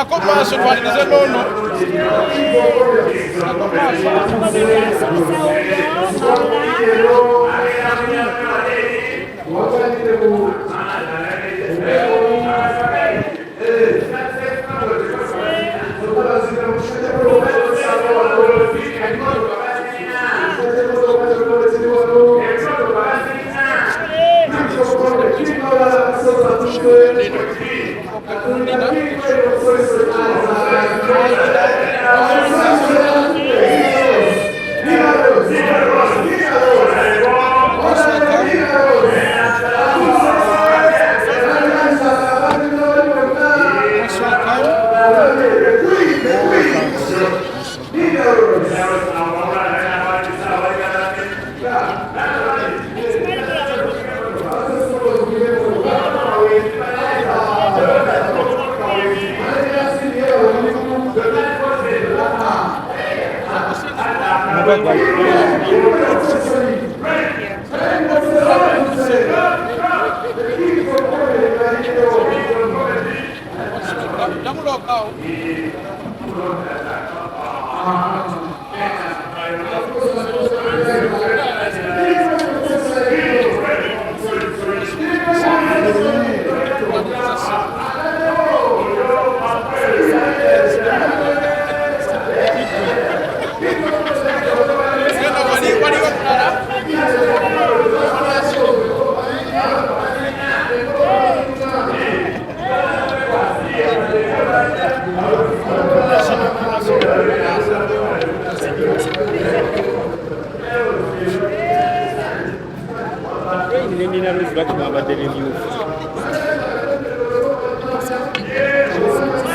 Nako maaso twalirize nono. Nako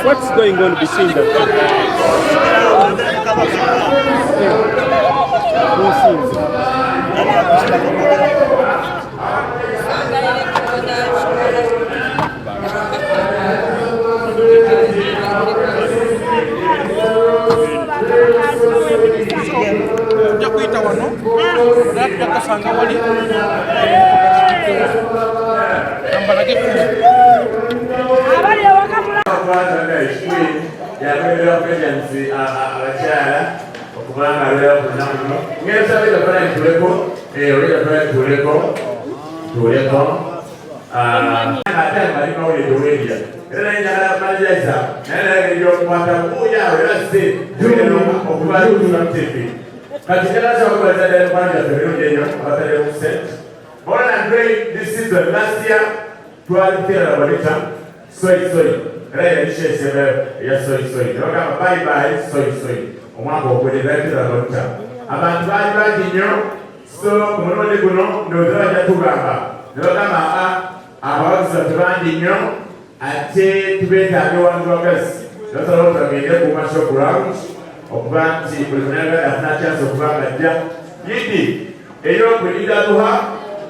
What's going on between them? This is the last year. Bye bye, soy. Omwaka okwerezaitira lota. Abantu bali bangi nnyo, so ku mulundi guno ndowooza bajja tugamba. Ne bagamba abawagizi bangi nnyo, ate tubeetaaga ewandiwagasi. Basobola otagende ku masho ground okuba nti buli munyagala afuna chance okuba ng'ajja. Yidi ey'okulinda duha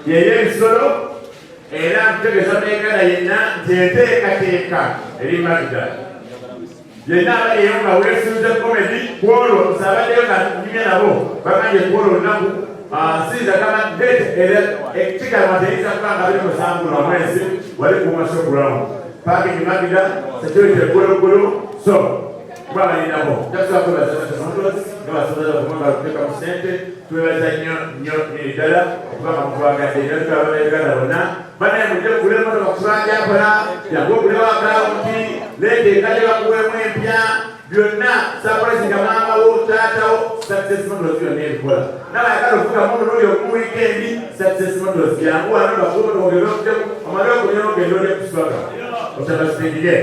y'ey'ebisolo era nkutegeeza n'egala yenna nti enteekateeka eri Magda. Yenna abaliyo nga weesunze komedi kwolwo nsabaddeyo nga nyumya nabo bagambye kwolwo olunaku nsinza gamba ekikala mateyinza kuba nga biri musanvu n'omwezi wali ku masho ground. Parking Magda, security Gulu. So, babalindako jakusobola kwebaza nga basobola okuba nga kusente twebaza nnyo ddala okuba nga mukubagadde era twabalegana bonna banaye mujje kugula emotoka kutulanjakola yangu okulewo akawunti leeta ekadde bakuweemu empya byonna sapulesi nga maamawo taatawo success models byonna ebikola nabayagala okufuga muntu n'oli oku wiikendi success models yangu wano bakuba ogenda okujjaku omale okulina ogenda oli ekuswaga otabasindike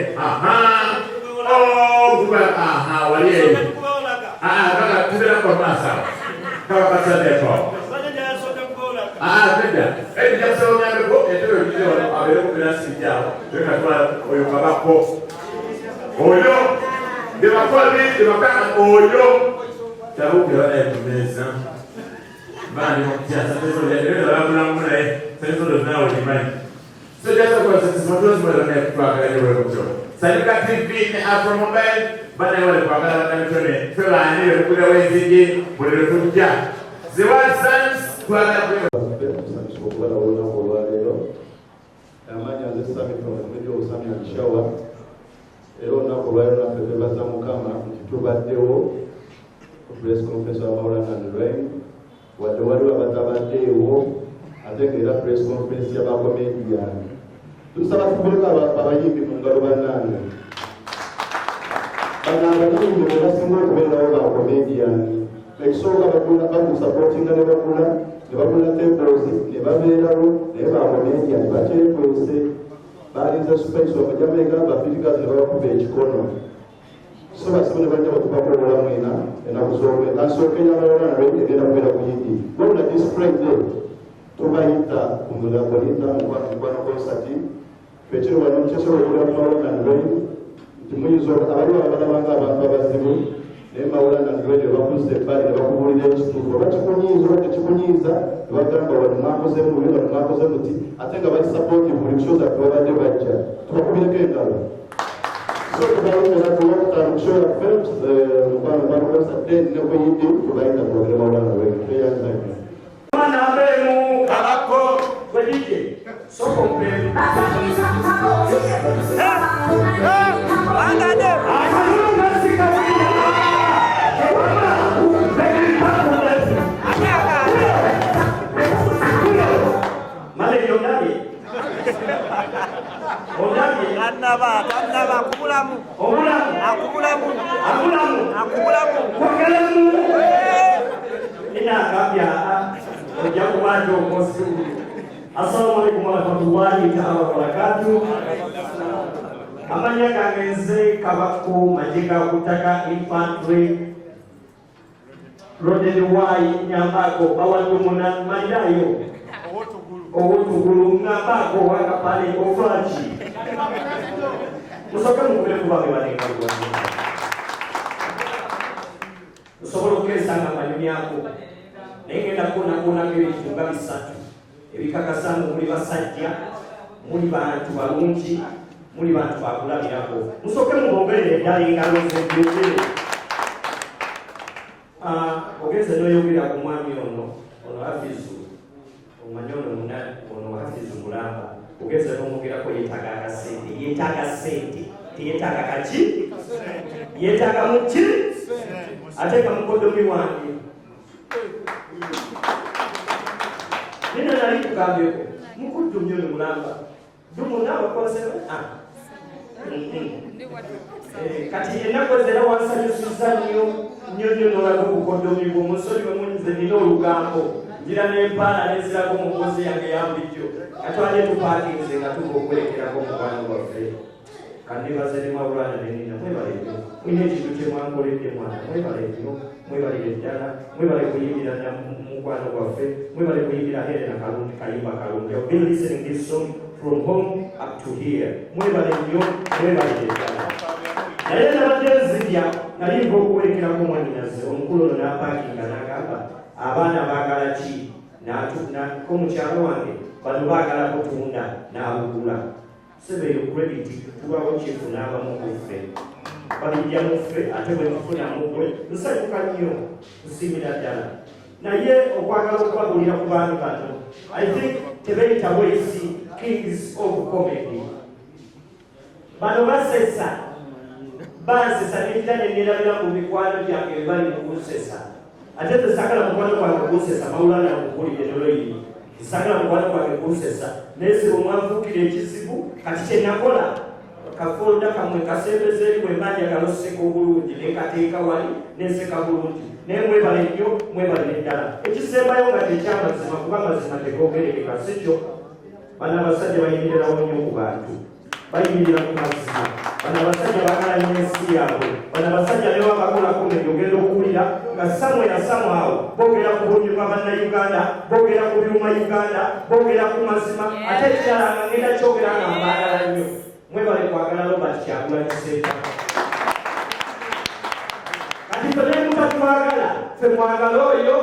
wali eyo kaka tubera kwa masa kaka kasadeko nedda ebijjakusobola onyambeko entebe ebize wano abeere kumirasi jaabo ekatwala oyo kabako oyo debakola debakana oyo tabukira naye kumeeza bandi mukutyasa tesolabulamu naye sensolo nawe limanyi so jasakolasasimatozimalanaye kutwagalaewekutyo Salika TV ni Afro Mobile bana wale kwa kala wanatone fela ani kule wenzigi kule kuja Zewad Sans kwa kwa wala wala leo amanya zesa kwa mmoja usami alishawa era olunaku lwali naffe twebaza Mukama nti tubaddewo press conference wa Maulana Nurain wadde waliwo abatabaddeewo ate ng'era press conference y'abakomediyani. Tusaba tubuleka abayimbi mu ngalo bannange. Bano abayimbi be basinga okubeerawo bakomediyani. Ekisooka bakusapootinga ne bagula temples ne babeerawo naye bakomediyani bakyekwese balinze space okujamaica bafirikazi ne babakuba ekikono. So basaba ne bajja batubakola mwena enaku z'omwenda nsookenya Maulana Nurain egenda kubeera ku yidi. Wabula display day tubayita kumulambolita mukwano concert fekiro wano kyesobola okugula Maulana Nurain nti muyinza abaliwo abalabanga abantu abazibu naye Maulana Nurain bakuza ebbali ne bakubuulira ekituufu oba kikunyiiza oba tekikunyiiza ne bagamba wano mwakoze mubi wano mwakoze muti ate nga bali supportive buli kushoza babadde bajja tubakubireko engalo. So tubayita tuwakutano kushow yaffe mukwano concert day ne kuyindi tubayita tubagire Maulana Nurain tweyanzanye so comprendo. Assalamualaikum warahmatullahi wabarakatuh. Amanya kangeze kabaku majika kutaka infantry rodeni wai nyambako bawantu muna mandayo owotugulu ngambako wakapale oflachi musoka mukule kubabe balenga kubabe musobola okesanga manyumi ako naye ngenda kuna ng'ebitunga bisatu ebikakasamu muli basajja muli bantu balungi muli bantu bakulabirako musooke mubogerere eddala engalo z'ebyogere. Ogenze n'oyogera ku mwami ono Hafizu omanyi ono Hafizu mulamba ogenze n'omugerako yeetaaga akasente teyetaaga kaki yeetaaga muki ateeka mukodomi wange nina nali kugambyeko mukujjumyo ne mulamba dumuna abakonsera kati enakozera wansanyusiza nnyo nolaga obukodomi bwo musoli we munyize nina olugambo ngira n'empaala neziraga omukozi yange yambijjo katwale tupaakinze nga tuba okwerekerako omukwano gwaffe kandibaze ne Maulana nenina mwebale nnyo mwina ekintu kyemwankoledde mwana mwebale nnyo mwebalire ddala mwebale kuyimbira mukwano gwaffe mwebale kuyimbira Helena kalungi kayimba kalungi. I've been listening this song from home up to here. Mwebale nnyo mwebalire ddala naye nabadde nzirya nali mba okuwerekerako mwaninaze omukulu ono n'apaakinga n'agamba abaana baagala ki ko mukyalo wange bano baagala kutunda n'abugula sebeeyo credit tubawo kyefu n'abamu kuffe babijja muffe ate bwe tufuna mugwe nsanyuka nnyo nsimira ddala naye okwagala okubagulira ku baami bano I think tebayita bwesi kings of comedy bano bansesa n'ekita nenirabira mu mikwano gyange bali mu kunsesa ate tesagala mukwano gwange kunsesa Maulana yamukulidde noloyini sagala mukwano gwange kunsesa nesiba omwanfuukira ekizibu kati kyenakola kafolda kamwe kasembezeri bwe mbanjagala oseka obulungi nekateeka wali nenseka bulungi naye mwebale nnyo mwebalire ddala ekisembayo nga tekyamazima kuba mazima tegogerereka sikyo. Bano abasajja bayimirirawo nnyo ku bantu bayimirira ku mazima bano abasajja baagala nnyo ensi yaabwe bano abasajja ne babakolako negogenda okuwulira nga samweawo boogera ku bulungi bwa bannayuganda boogera ku byuma Uganda boogera ku mazima ate ekyalanga ngenda kyogera nga mbaagala nnyo mwebale kwagala Robert Kyagulanyi Ssentamu kati fe naye mutatwagala fe mwagala oyo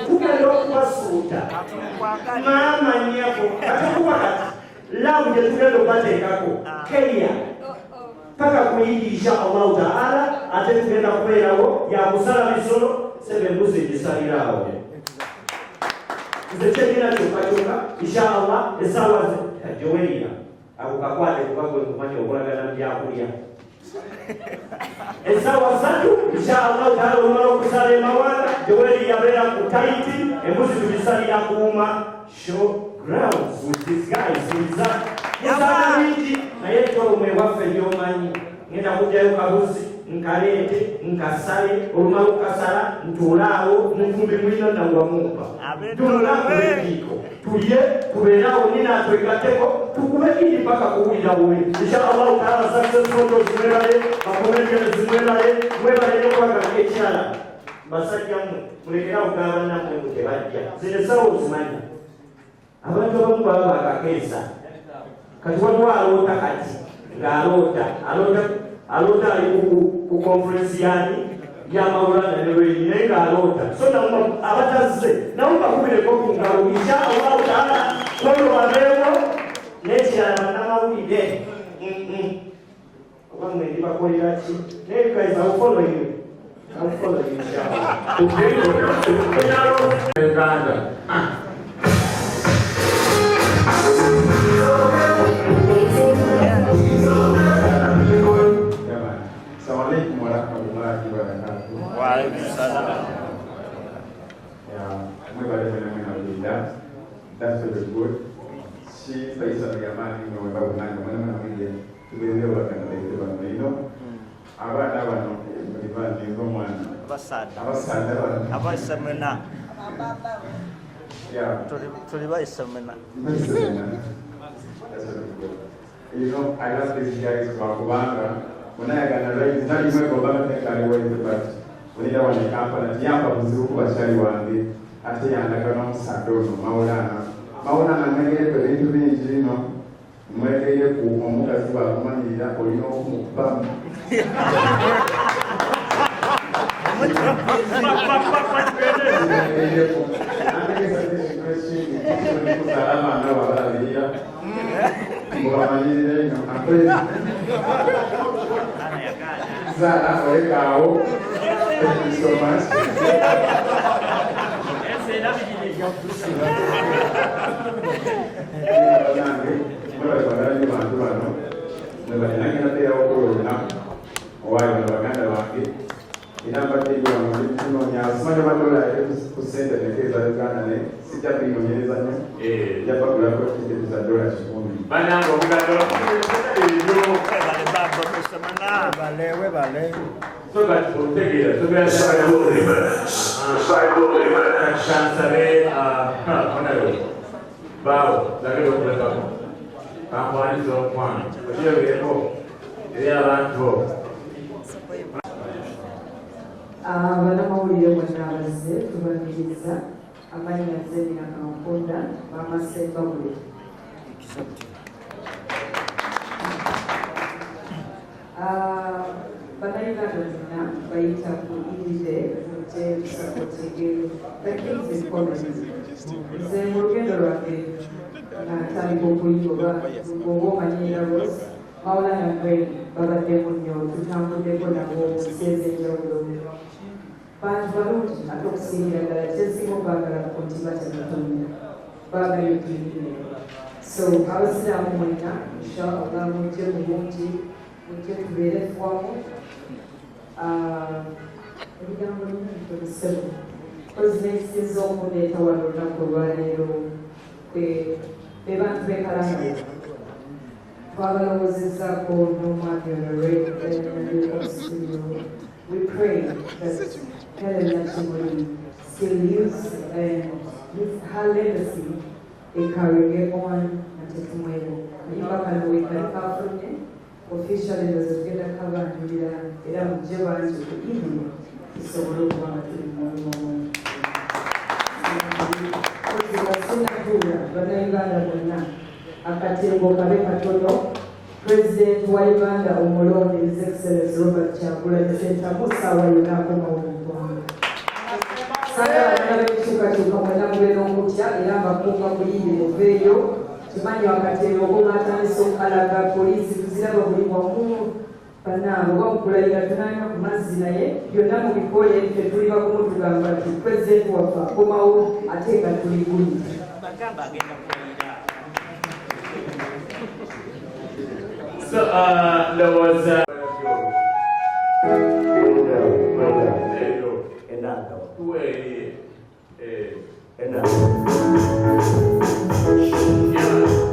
tugenda okubasuuta maama nnyako katukuba kati labu gye tugenda okubateekako Kenya paka kuyindi insha Allahu taala ate tugenda kubeerawo yakusala bisolo sebe embuzi egisaliraawo nze kyegenda kyokka insha Allah esaawa gyowulira ako kakwate kubagwe kumanya okulagana byakulya Esawa satu inshallah taala umalo kusale mawala joweli yabera kutaiti embuzi tulisalira kuuma show grounds with these guys Yaba mingi na yetu umewaffe yomanyi ngenda kujayo kabuzi nkalete nkasale olumalo kasala ntulaawo nkumbi mwino na wamupa tunulako wekiko tuye tubeerawo nina twegateko tukubekiri mpaka kuwulira wuli inshallah taala successful zimwebale bakomekere zimwebale mwebale n'okwagala ekirala basajjamu mulekera okugaba nammwe mu tebajja zino sawo zimanyi abantu abamu baba bakakeesa kati waliwo aloota kati ng'aloota ali ku conference yani yamawulana ne lwenyi naye ng'aloota so namwe abatazze nabo bakubireko ku ngalo inshallah taala olwabeewo n'ekirala bannamawulire oba mwe ndibakolera ki naye guys I'll follow you inshallah Assalamualaikum warahmatullahi wabarakatuh. Waalaikumsalam. Ya, alhamdulillah. That's very good. Si Faisal Yamani mwemba unanga mwana mwingi tuberewa kana lete bano ino. Abana bano mulibandi ngo mwana. Abasada bano. Abasemena. Ya. Tuli basemena. That's very good. You know, I love these guys kwa kubanga. Unayagana right nali mweko baba tekali wete but ulira wane kampana tiyamba kuziruku bashari wange ate yandagana musadono maulana mwegere perentu bingi no mwegere ku omukazi bakumanyirira olina okumukubamu Zara Oekao, thank you so much. So that will take it. So we are Chancellor, Honorable. Bow, the little letter. One is on one. But here we go. They are on Abanamawulire bonna bazze tubaniriza amannya Zeni Akamponda Mama Sembabule. Bannayuganda bonna bayita ku Idide Hotel supporting the King's College. Nze mu lugendo lwange natandika okuyimba ng'oba omanyiira bose Maulana Gwen babaddemu nnyo tutambuddeko nabo nsi ez'enjawulo. Bantu balungi ate okusingira ddala kyensinga okwagala ku ntiba Katonda baagala eddiini. So abasiraamu mwenna inshallah mujje bulungi mujje tubeere wamu. Ebigambo bimusebo kozi n'ekisinza okundeeta wano olunaku olwaleero be bantu bekalanga twabalowoozezzaako n'omwami ono we pray that Helen Nachimoli still lives and her legacy ekarege on natetumwebo kayimba kano wekali kafunye officially ndoza tugenda kabanjulira era mujje bangi okuidini tusobole okuba nga tuli mulimu ozibasinatuula bannayuganda bonna akatembo kabe katono. President wa Uganda omulonde His Excellency Robert Kyagulanyi Ssentamu saawa yonna akomawo mu ggwanga. Saagala bana b'ekikyukakyuka mwenna mubeera okutya era mbakuuma buyimbi muveeyo. Kimanyi akatembo obumaatandisa okukalaga poliisi tuziraba buli wamu bannange oba mukulayira tunaanywa ku mazzi naye byonna mu bikole ffe tuli bakumu tugamba nti President waffe akomawo ate nga tuli bulungi. So there was tuwe Enda.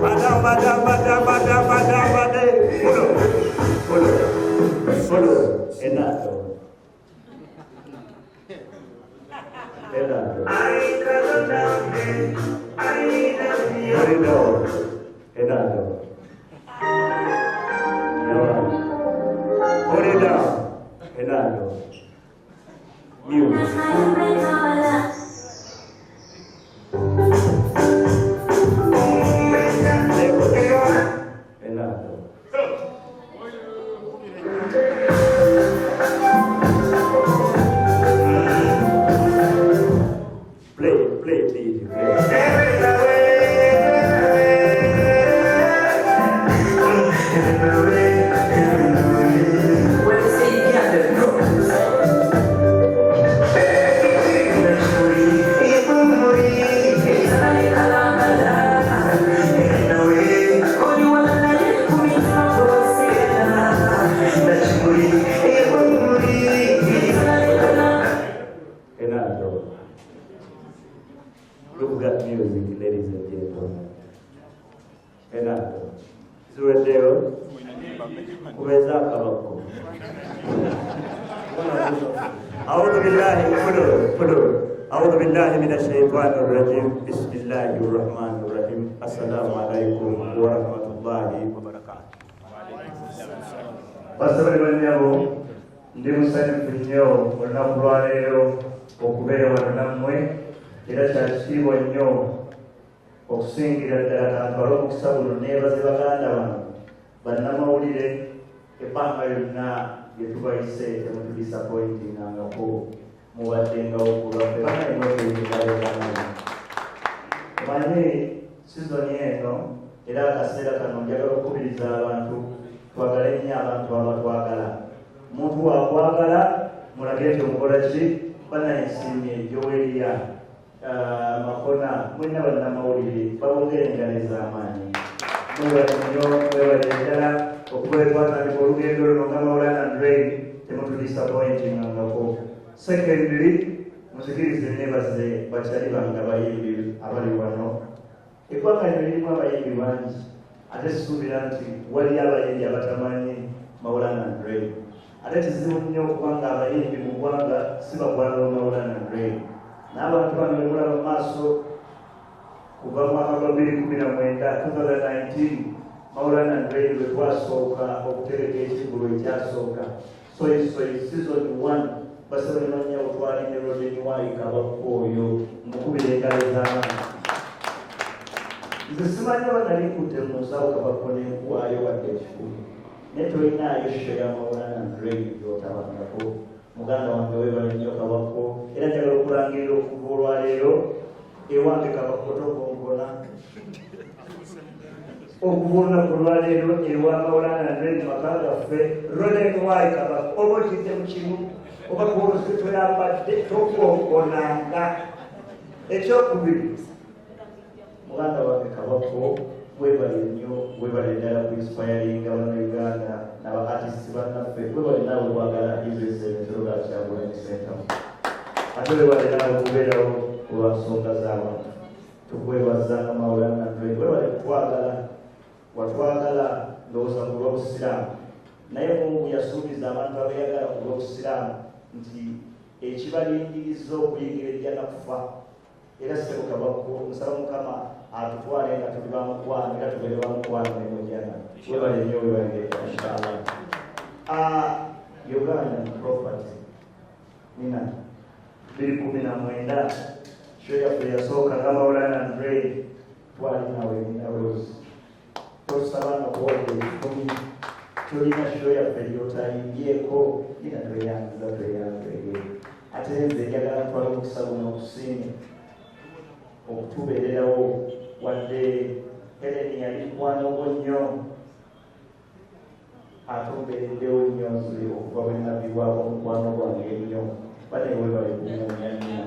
Bada. Follow. Enda. Look at music, ladies and gentlemen. Enado. Zuendeo. Kuweza kabako. أعوذ بالله من الشيطان الرجيم. بسم الله الرحمن الرحيم. السلام عليكم ورحمة الله وبركاته. Pastor Banyabo, ndi musanyufu nnyo olunaku lwa leero okubeera wano nammwe era kyakitiibwa nnyo okusingira ddala kantwala omukisa guno neebaze baganda bano bannamawulire ebbanga lyonna lye tubayise temutudisappointingangako mubaddengawo kulwaffe banaimwekeigaleegamana omanyi sizoni eno era akaseera kano njagala okukubiriza abantu twagale nnyo abantu abatwagala omuntu wakwagala mulage nti omukola ki banayinsiimye ejoweriya makona mwenna bannamawulire babongere engalo ez'amaanyi mwebale nnyo mwebale ddala okuba twatandika olugendo luno nga Maulana Andre temutudisappointingangako. Secondly, muzikirize nebaze bakyali bange abayimbi abali wano. Eggwanga lino lirimu abayimbi bangi ate sisuubira nti wali abayimbi abatamanyi Maulana Andre. Ate kizibu nnyo okubanga abayimbi mu ggwanga si bagwala wa Maulana Andre. N'abantu bano be mulaba mu maaso kuva mu mwaka gwa 2019 Maulana Andre lwe twasooka okutereka ekigulu ekyasooka soyi season 1 basaba nemanya otwalinde Rodeni Waikabako oyo mukubira engalo z'amaanyi. Nze simanyi oba nali nkutte mu nsawo Kabako nenkuwaayo wadde ekikulu naye tolinaayo sho ya Maulana Andre gy'otabangako. Muganda wange webale nnyo Kabako era njagala okulangirira okuva olwaleero ewange Kabako tokonkona okuvuuna ku lwaleero ewa Maulana Andre mu maka gaffe Rodeni Waikabako oba okidde mu kimu oba kubuzi tuyambadde tokonkonanga. Ekyokubiri muganda wange Kabako webale nnyo webale ddala ku inspiringa bannayuganda n'aba-artisti bannaffe webale naawe okwagala ibesebetero ga Kyagulanyi Center ate webale naawe okubeerawo olwa nsonga z'abantu tukwebazanga Maulana Andre webale kutwagala watwagala ndowooza ku lw'obusiraamu naye Mungu yasuubiza abantu abeyagala ku lw'obusiraamu nti ekibalingiriza okuyingira ejja nakufa era Ssebo Kabako nsaba Mukama atutwale nga tuli bamukwano era tubeere bamukwano nemujana webale nnyo webale inshallah. Uganda property nina 2019 show yaffe yasooka nga Maulana Andre twali nawe ninaweozi tosaba nokuwadde ekikumi tolina show yaffe lyotayingyeko ina tweyange ate nze njagala ntwala omukisa guno okusiima okutubeererawo wadde Helen yali mukwano nnyo ate mbeereddewo nnyo nzuli okuva bwe nabibwako mukwano gwange ennyo bane webale kumuunya nnyo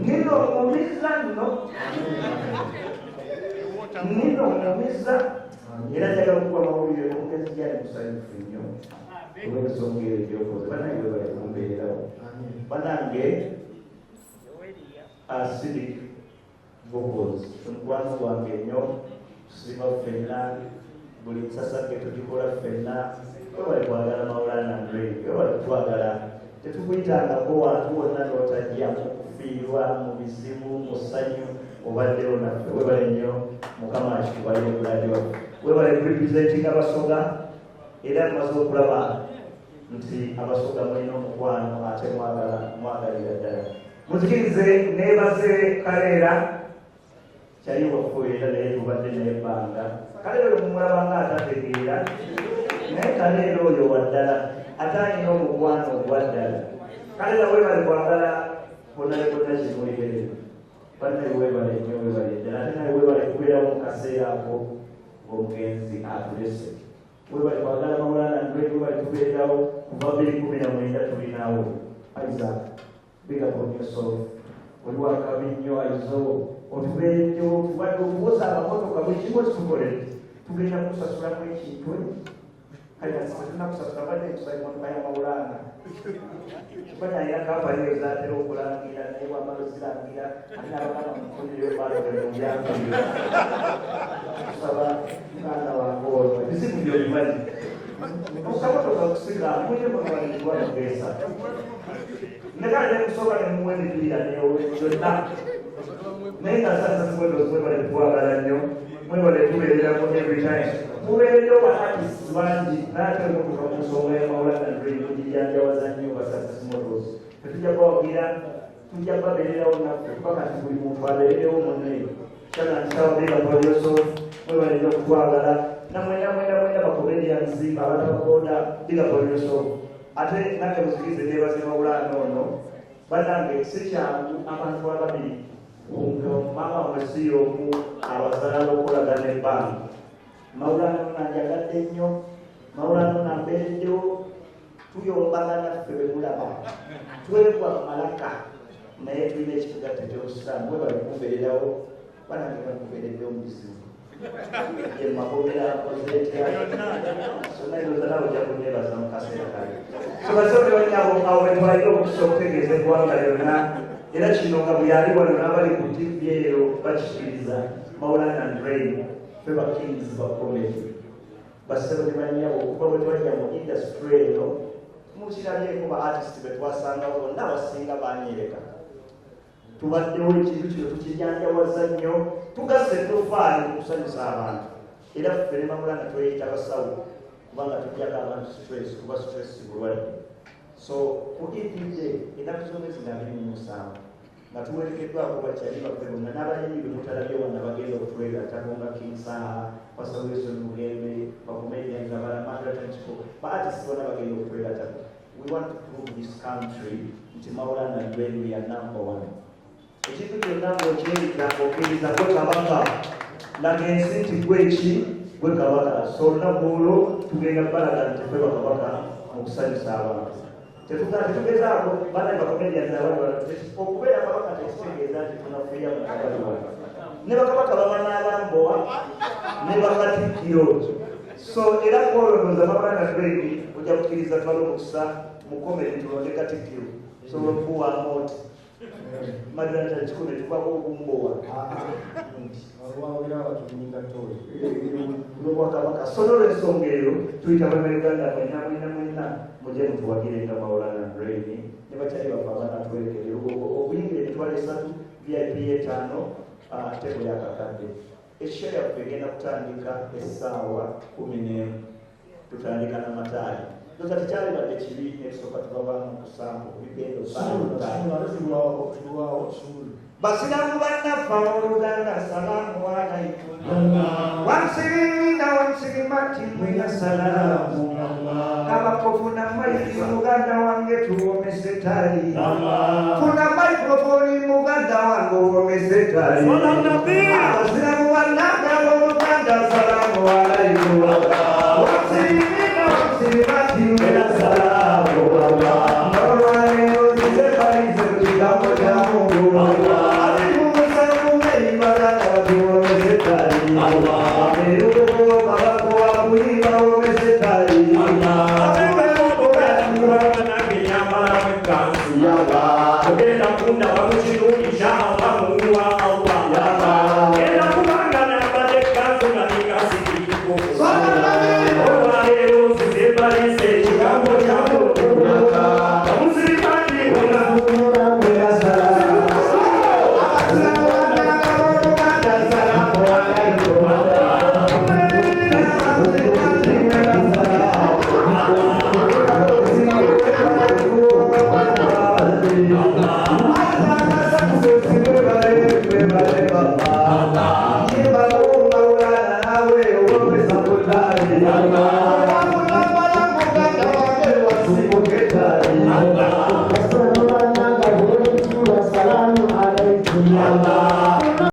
nino omumiza era njagala okuba mawulire omugezi gyali musanyufu nnyo olw'ensonga eyo gyokoze banaye webale kumbeererawo banange acidic vocals. Omukwano gwange nnyo tusiba ffenna buli nsasa ke tugikola ffenna webale kwagala Maulana Andre webale twagala tetukuyitangako wantu wonna n'otajja mu kufiirwa mu bizibu mu ssanyu obaddewo naffe webale nnyo Mukama akikubalire obulade waffe webale kurepresentinga Abasoga era tumaze okulaba nti Abasoga mulina omukwano ate mwagalira ddala muzikirize neebaze Kaleera kyali wafuera naye tubadde n'ebbanga Kaleera oyo mumulabanga atategeera naye Kaleera oyo waddala ate alina omukwano ogwaddala Kaleera webale kwagala bonna kimuligerere bannaye webale nnyo webale ddala ate naye webale kubeerawo mu kaseera ako ng'omugenzi atulese webale kwagala Maulana Andre webale tubeerawo kuva 2019 tulinawo Isaac big up on yourself oli wakabi nnyo aizo otubeeyo tubadde okuwoza amamotoka buli kimu ekitukolere tugenda kusasulamu ekintu katulina kusasula badde kusala emotoka ya Maulana kibanya alina kampani eyo zatera okulangira naye wamala ozirangira alina abagamba mufunire balogere mubyanguyo kusaba muganda wange ono ebizibu byobimanyi okamotoka okusiga mwine munabalirwa mugeesa nekale nekusooka nemuwa emipiira yonna naye nga sasa simwedozi mwebale twagala nnyo mwebale tubeereramu every time mubeereyo baartist bangi naate emotoka mu nsonga ya Maulana Andre mugijanjawaza nnyo basasa simotozi tetujja kubawagira tujja kubabeererawo naffe paka nti buli muntu abeererewo munne kyanankisawabeerapolioso mwebale nnyo okutwagala namwenda bakomedians abatabakoda bigapolioso ate nange muzikirize neebaze Maulana ono bannange si kyangu abantu ababiri mama omwesi omu abazala okulagana ebbanga Maulana ono anjagadde nnyo Maulana ono ambeereddewo tuyombagana ffe bemulaba twebwa malaka naye tulina ekitugatte ky'obusiraamu webale kumubeererawo bannange bamubeereddewo mu bizibu ye makomera kozeetya sonna eroza ojja kunneebaza mu kaseera kale sobasobe banyabo awo betwalire okusa okutegeeza eggwanga lyonna era kino nga bwe yali wano n'abali ku tivi eyo bakikiriza Maulana Andre ffe bakings ba comedy basebo tebanyabo okuva bwe twajja mu industry eno mukirabyeko ba artist be twasangawo bonna abasinga banyereka tubaddewo ekintu kino tukijanjawaza nnyo tugasse tofaani okusanyusa abantu era ffe ne Maulana tweyita basawo kubanga tujjako abantu stress kuba stress bulwadde so kugididde ennaku zomwe zinaabiri mu musanvu nga tuwerekeddwako bakyali baffe bonna n'abayimbi be mutalabye wonna bagenda okutwegatako nga Kinsaha Pastor Wilson Mugembe bakomedians abalamandratantiko ba artist bonna bagenda okutwegatako we want to prove this country nti Maulana Andre we are number one ekintu kyonna ng'okyerika okkiriza gwe kabaka laga ensi nti gweki gwe kabaka so olunaku olwo tugenda balaga nti ffe bakabaka mu kusanyusa abantu tetugezaako banaye bakomedians abali okubeera kabaka tekitegeeza nti tunafuya mu kabali wano ne bakabaka babanabambowa ne bakatikkiro so era kwolowooza Maulana Andre ojja kukkiriza twala omukisa mu komedi tulonde katikkiro sobola okuwaamu oti Madonna chikone tubako kumboa wawira watu nyinga tole nobwa kabaka sonoro ensongero tuita Uganda mwina muje mtuwagire nga Maulana Andre ne bachali bafabana twelekere obuyingire twale 3 VIP 5 tebo ya kakande eshera kugenda kutandika essaawa 10 tutandika na matali Ndoza tichali bade chibi nesoka tubabamu kusambu bigendo basina mubana fauluganda salamu alaikum wansirimati mwina salamu kama kofuna maiki muganda wange tuwomesetali kuna microphone muganda wange uwomesetali basina mubana fauluganda salamu alaikum wansirimati mwina salamu Ogenda kunda wakukirundi kyama Nyamba